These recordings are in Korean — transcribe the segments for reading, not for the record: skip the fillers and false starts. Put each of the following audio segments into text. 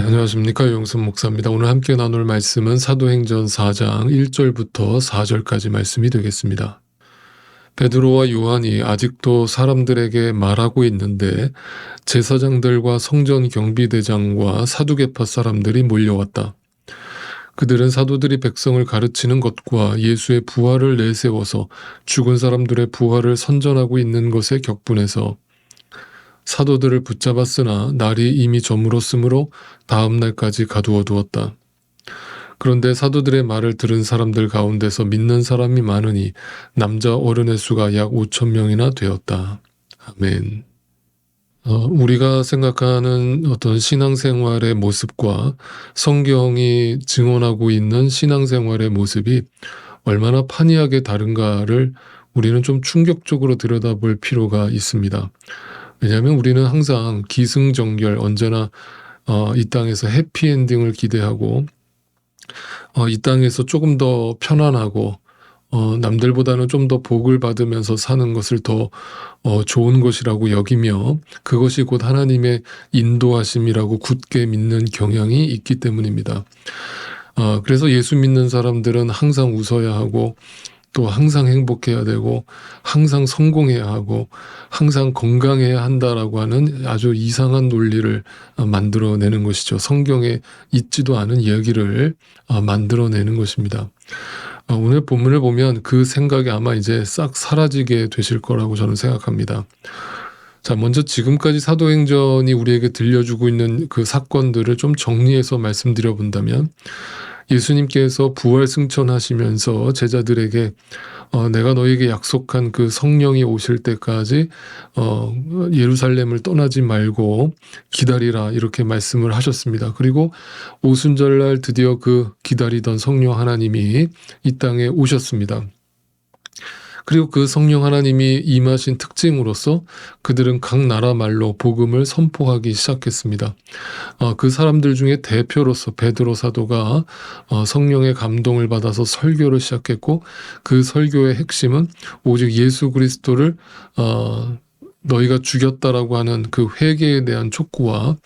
안녕하십니까. 용선 목사입니다. 오늘 함께 나눌 말씀은 사도행전 4장 1절부터 4절까지 말씀이 되겠습니다. 베드로와 요한이 아직도 사람들에게 말하고 있는데 제사장들과 성전 경비대장과 사두개파 사람들이 몰려왔다. 그들은 사도들이 백성을 가르치는 것과 예수의 부활을 내세워서 죽은 사람들의 부활을 선전하고 있는 것에 격분해서 사도들을 붙잡았으나 날이 이미 저물었으므로 다음 날까지 가두어 두었다. 그런데 사도들의 말을 들은 사람들 가운데서 믿는 사람이 많으니 남자 어른의 수가 약 5,000명이나 되었다. 아멘. 우리가 생각하는 어떤 신앙생활의 모습과 성경이 증언하고 있는 신앙생활의 모습이 얼마나 판이하게 다른가를 우리는 좀 충격적으로 들여다볼 필요가 있습니다. 왜냐하면 우리는 항상 기승전결, 언제나 이 땅에서 해피엔딩을 기대하고 이 땅에서 조금 더 편안하고 남들보다는 좀 더 복을 받으면서 사는 것을 더 좋은 것이라고 여기며 그것이 곧 하나님의 인도하심이라고 굳게 믿는 경향이 있기 때문입니다. 그래서 예수 믿는 사람들은 항상 웃어야 하고 또 항상 행복해야 되고 항상 성공해야 하고 항상 건강해야 한다라고 하는 아주 이상한 논리를 만들어내는 것이죠. 성경에 있지도 않은 이야기를 만들어내는 것입니다. 오늘 본문을 보면 그 생각이 아마 이제 싹 사라지게 되실 거라고 저는 생각합니다. 자, 먼저 지금까지 사도행전이 우리에게 들려주고 있는 그 사건들을 좀 정리해서 말씀드려 본다면, 예수님께서 부활 승천하시면서 제자들에게 내가 너에게 약속한 그 성령이 오실 때까지 예루살렘을 떠나지 말고 기다리라, 이렇게 말씀을 하셨습니다. 그리고 오순절날 드디어 그 기다리던 성령 하나님이 이 땅에 오셨습니다. 그리고 그 성령 하나님이 임하신 특징으로서 그들은 각 나라 말로 복음을 선포하기 시작했습니다. 그 사람들 중에 대표로서 베드로 사도가 성령의 감동을 받아서 설교를 시작했고, 그 설교의 핵심은 오직 예수 그리스도를 너희가 죽였다라고 하는 그 회개에 대한 촉구와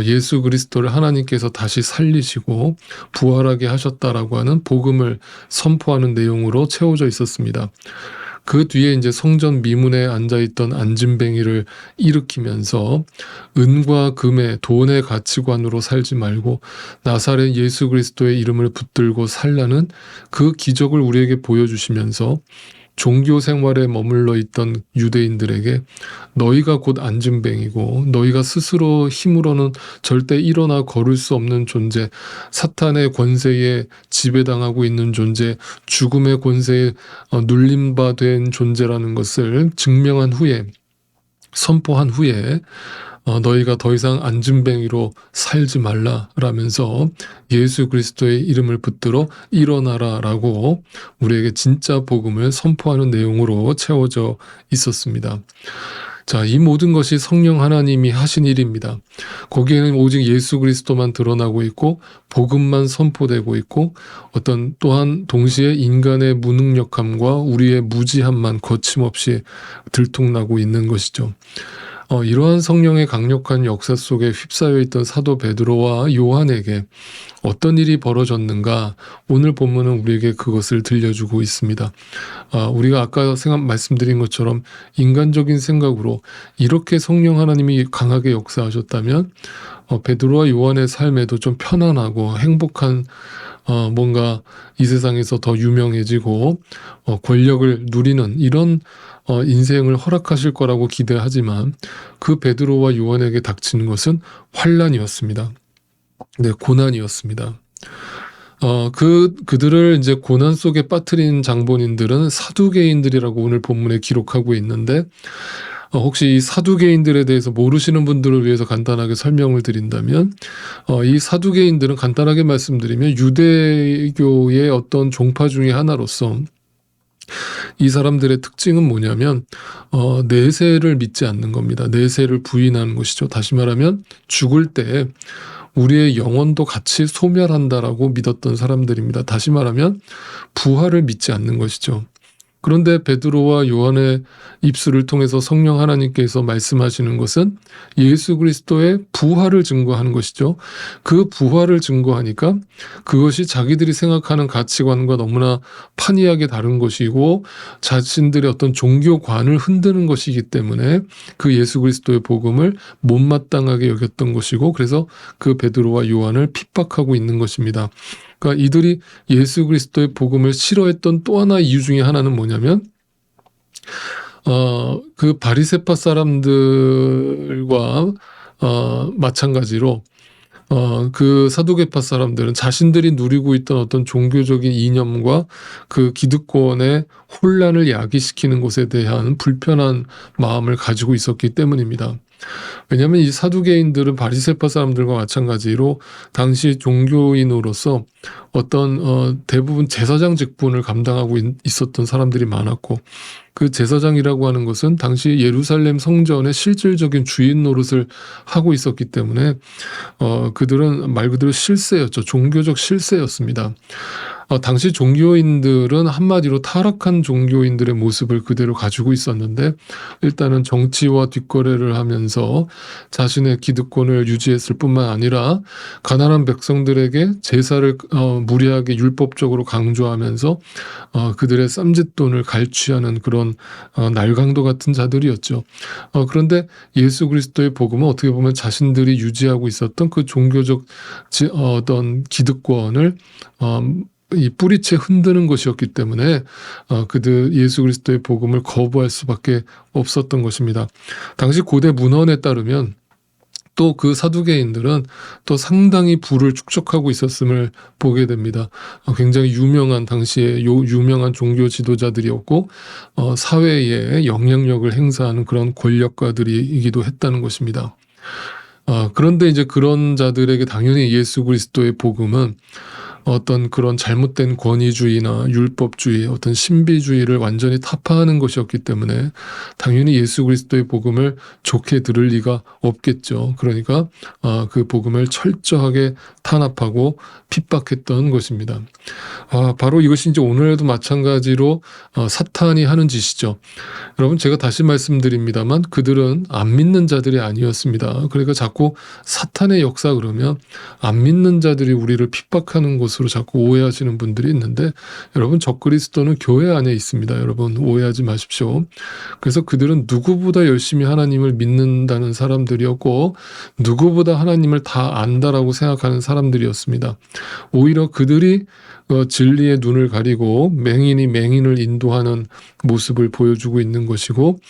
예수 그리스도를 하나님께서 다시 살리시고 부활하게 하셨다라고 하는 복음을 선포하는 내용으로 채워져 있었습니다. 그 뒤에 이제 성전 미문에 앉아있던 안진뱅이를 일으키면서 은과 금의 돈의 가치관으로 살지 말고 나사렛 예수 그리스도의 이름을 붙들고 살라는 그 기적을 우리에게 보여주시면서 종교 생활에 머물러 있던 유대인들에게 너희가 곧 안진뱅이고 너희가 스스로 힘으로는 절대 일어나 걸을 수 없는 존재, 사탄의 권세에 지배당하고 있는 존재, 죽음의 권세에 눌림바 된 존재라는 것을 증명한 후에, 선포한 후에 너희가 더 이상 안진뱅이로 살지 말라라면서 예수 그리스도의 이름을 붙들어 일어나라라고 우리에게 진짜 복음을 선포하는 내용으로 채워져 있었습니다. 자, 이 모든 것이 성령 하나님이 하신 일입니다. 거기에는 오직 예수 그리스도만 드러나고 있고 복음만 선포되고 있고 또한 동시에 인간의 무능력함과 우리의 무지함만 거침없이 들통나고 있는 것이죠. 이러한 성령의 강력한 역사 속에 휩싸여 있던 사도 베드로와 요한에게 어떤 일이 벌어졌는가, 오늘 본문은 우리에게 그것을 들려주고 있습니다. 우리가 아까 말씀드린 것처럼 인간적인 생각으로 이렇게 성령 하나님이 강하게 역사하셨다면 베드로와 요한의 삶에도 좀 편안하고 행복한 뭔가 이 세상에서 더 유명해지고 권력을 누리는 이런 인생을 허락하실 거라고 기대하지만 그 베드로와 요한에게 닥치는 것은 환난이었습니다. 네, 고난이었습니다. 그들을 이제 고난 속에 빠뜨린 장본인들은 사두개인들이라고 오늘 본문에 기록하고 있는데, 혹시 이 사두개인들에 대해서 모르시는 분들을 위해서 간단하게 설명을 드린다면, 이 사두개인들은 간단하게 말씀드리면 유대교의 어떤 종파 중의 하나로서 이 사람들의 특징은 뭐냐면 내세를 믿지 않는 겁니다. 내세를 부인하는 것이죠. 다시 말하면 죽을 때 우리의 영혼도 같이 소멸한다라고 믿었던 사람들입니다. 다시 말하면 부활을 믿지 않는 것이죠. 그런데 베드로와 요한의 입술을 통해서 성령 하나님께서 말씀하시는 것은 예수 그리스도의 부활을 증거하는 것이죠. 그 부활을 증거하니까 그것이 자기들이 생각하는 가치관과 너무나 판이하게 다른 것이고 자신들의 어떤 종교관을 흔드는 것이기 때문에 그 예수 그리스도의 복음을 못마땅하게 여겼던 것이고, 그래서 그 베드로와 요한을 핍박하고 있는 것입니다. 그러니까 이들이 예수 그리스도의 복음을 싫어했던 또 하나 이유 중에 하나는 뭐냐면 그 바리새파 사람들과 마찬가지로 그 사두개파 사람들은 자신들이 누리고 있던 어떤 종교적인 이념과 그 기득권의 혼란을 야기시키는 것에 대한 불편한 마음을 가지고 있었기 때문입니다. 왜냐하면 이 사두개인들은 바리새파 사람들과 마찬가지로 당시 종교인으로서 어떤 대부분 제사장 직분을 감당하고 있었던 사람들이 많았고, 그 제사장이라고 하는 것은 당시 예루살렘 성전의 실질적인 주인 노릇을 하고 있었기 때문에 그들은 말 그대로 실세였죠. 종교적 실세였습니다. 당시 종교인들은 한마디로 타락한 종교인들의 모습을 그대로 가지고 있었는데, 일단은 정치와 뒷거래를 하면서 자신의 기득권을 유지했을 뿐만 아니라 가난한 백성들에게 제사를 무리하게 율법적으로 강조하면서 그들의 쌈짓돈을 갈취하는 그런 날강도 같은 자들이었죠. 그런데 예수 그리스도의 복음은 어떻게 보면 자신들이 유지하고 있었던 그 종교적 어떤 기득권을 이 뿌리채 흔드는 것이었기 때문에 그들 예수 그리스도의 복음을 거부할 수밖에 없었던 것입니다. 당시 고대 문헌에 따르면 또 그 사두개인들은 또 상당히 부를 축적하고 있었음을 보게 됩니다. 굉장히 유명한 당시에 유명한 종교 지도자들이었고 사회에 영향력을 행사하는 그런 권력가들이기도 했다는 것입니다. 그런데 이제 그런 자들에게 당연히 예수 그리스도의 복음은 어떤 그런 잘못된 권위주의나 율법주의, 어떤 신비주의를 완전히 타파하는 것이었기 때문에 당연히 예수 그리스도의 복음을 좋게 들을 리가 없겠죠. 그러니까 그 복음을 철저하게 탄압하고 핍박했던 것입니다. 바로 이것이 이제 오늘도 마찬가지로 사탄이 하는 짓이죠. 여러분, 제가 다시 말씀드립니다만 그들은 안 믿는 자들이 아니었습니다. 그러니까 자꾸 사탄의 역사 그러면 안 믿는 자들이 우리를 핍박하는 것으로 자꾸 오해하시는 분들이 있는데, 여러분, 적그리스도는 교회 안에 있습니다. 여러분, 오해하지 마십시오. 그래서 그들은 누구보다 열심히 하나님을 믿는다는 사람들이었고 누구보다 하나님을 다 안다라고 생각하는 사람들이었습니다. 오히려 그들이 진리의 눈을 가리고 맹인이 맹인을 인도하는 모습을 보여주고 있는 것이고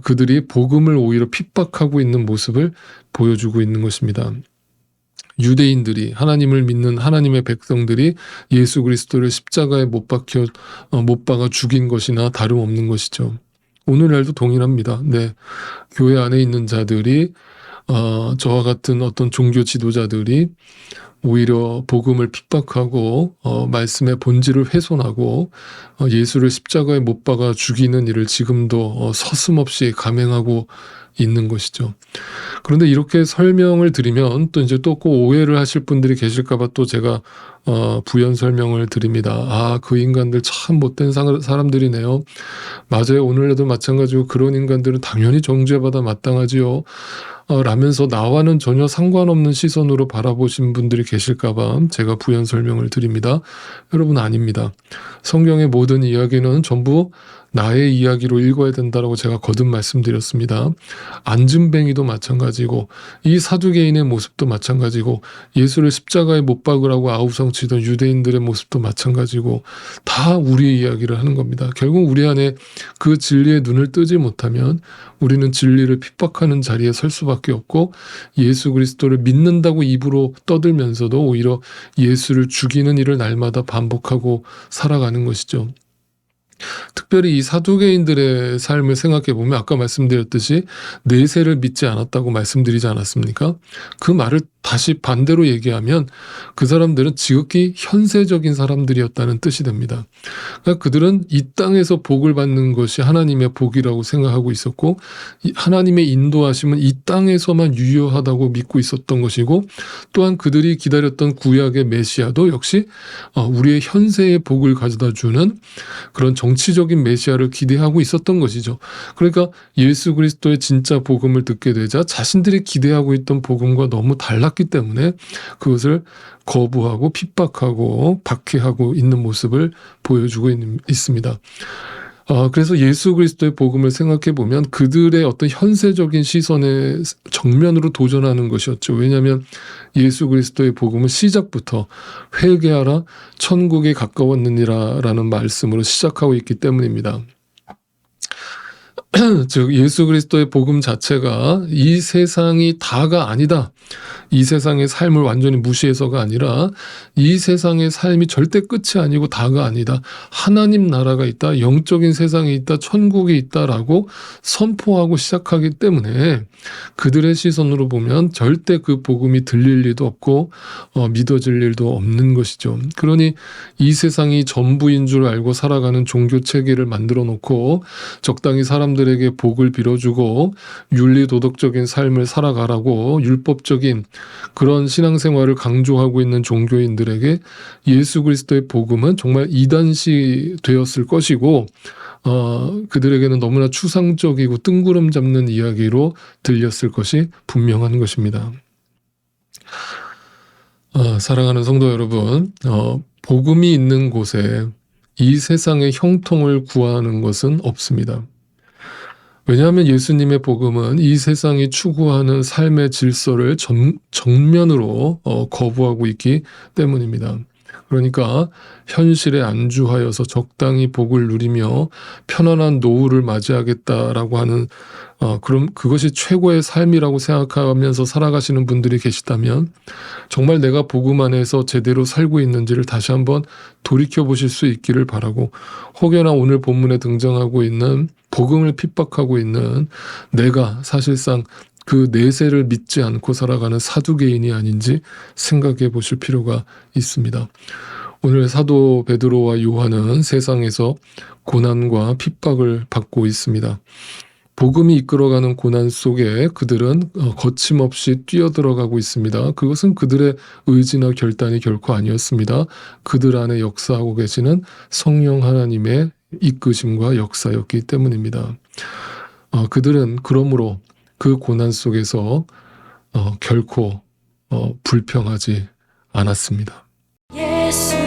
그들이 복음을 오히려 핍박하고 있는 모습을 보여주고 있는 것입니다. 유대인들이, 하나님을 믿는 하나님의 백성들이 예수 그리스도를 십자가에 못 박아 죽인 것이나 다름없는 것이죠. 오늘날도 동일합니다. 네, 교회 안에 있는 자들이 저와 같은 어떤 종교 지도자들이 오히려 복음을 핍박하고 말씀의 본질을 훼손하고 예수를 십자가에 못 박아 죽이는 일을 지금도 서슴없이 감행하고 있는 것이죠. 그런데 이렇게 설명을 드리면 또 이제 또 꼭 오해를 하실 분들이 계실까봐 또 제가 부연 설명을 드립니다. 그 인간들 참 못된 사람들이네요. 맞아요. 오늘날도 마찬가지고 그런 인간들은 당연히 정죄받아 마땅하지요. 라면서 나와는 전혀 상관없는 시선으로 바라보신 분들이 계실까봐 제가 부연 설명을 드립니다. 여러분, 아닙니다. 성경의 모든 이야기는 전부 나의 이야기로 읽어야 된다고 제가 거듭 말씀드렸습니다. 안진뱅이도 마찬가지고 이 사두개인의 모습도 마찬가지고 예수를 십자가에 못 박으라고 아우성치던 유대인들의 모습도 마찬가지고 다 우리의 이야기를 하는 겁니다. 결국 우리 안에 그 진리의 눈을 뜨지 못하면 우리는 진리를 핍박하는 자리에 설 수밖에 없고 예수 그리스도를 믿는다고 입으로 떠들면서도 오히려 예수를 죽이는 일을 날마다 반복하고 살아가는 것이죠. 특별히 이 사두개인들의 삶을 생각해 보면 아까 말씀드렸듯이 내세를 믿지 않았다고 말씀드리지 않았습니까? 그 말을 다시 반대로 얘기하면 그 사람들은 지극히 현세적인 사람들이었다는 뜻이 됩니다. 그러니까 그들은 이 땅에서 복을 받는 것이 하나님의 복이라고 생각하고 있었고 하나님의 인도하심은 이 땅에서만 유효하다고 믿고 있었던 것이고, 또한 그들이 기다렸던 구약의 메시아도 역시 우리의 현세의 복을 가져다 주는 그런 정치적인 영적인 메시아를 기대하고 있었던 것이죠. 그러니까 예수 그리스도의 진짜 복음을 듣게 되자 자신들이 기대하고 있던 복음과 너무 달랐기 때문에 그것을 거부하고 핍박하고 박해하고 있는 모습을 보여주고 있습니다. 그래서 예수 그리스도의 복음을 생각해 보면 그들의 어떤 현세적인 시선에 정면으로 도전하는 것이었죠. 왜냐하면 예수 그리스도의 복음은 시작부터 회개하라 천국에 가까웠느니라 라는 말씀으로 시작하고 있기 때문입니다. 즉 예수 그리스도의 복음 자체가 이 세상이 다가 아니다. 이 세상의 삶을 완전히 무시해서가 아니라 이 세상의 삶이 절대 끝이 아니고 다가 아니다. 하나님 나라가 있다. 영적인 세상이 있다. 천국이 있다라고 선포하고 시작하기 때문에 그들의 시선으로 보면 절대 그 복음이 들릴 리도 없고 믿어질 일도 없는 것이죠. 그러니 이 세상이 전부인 줄 알고 살아가는 종교 체계를 만들어 놓고 적당히 사람들에게 복을 빌어주고 윤리도덕적인 삶을 살아가라고 율법적인 그런 신앙생활을 강조하고 있는 종교인들에게 예수 그리스도의 복음은 정말 이단시 되었을 것이고 그들에게는 너무나 추상적이고 뜬구름 잡는 이야기로 들렸을 것이 분명한 것입니다. 사랑하는 성도 여러분, 복음이 있는 곳에 이 세상의 형통을 구하는 것은 없습니다. 왜냐하면 예수님의 복음은 이 세상이 추구하는 삶의 질서를 정면으로 거부하고 있기 때문입니다. 그러니까 현실에 안주하여서 적당히 복을 누리며 편안한 노후를 맞이하겠다라고 하는 그럼 그것이 최고의 삶이라고 생각하면서 살아가시는 분들이 계시다면 정말 내가 복음 안에서 제대로 살고 있는지를 다시 한번 돌이켜보실 수 있기를 바라고, 혹여나 오늘 본문에 등장하고 있는 복음을 핍박하고 있는 내가 사실상 그 내세를 믿지 않고 살아가는 사두개인이 아닌지 생각해 보실 필요가 있습니다. 오늘 사도 베드로와 요한은 세상에서 고난과 핍박을 받고 있습니다. 복음이 이끌어가는 고난 속에 그들은 거침없이 뛰어들어가고 있습니다. 그것은 그들의 의지나 결단이 결코 아니었습니다. 그들 안에 역사하고 계시는 성령 하나님의 이끄심과 역사였기 때문입니다. 그들은 그러므로 그 고난 속에서 결코 불평하지 않았습니다. 예수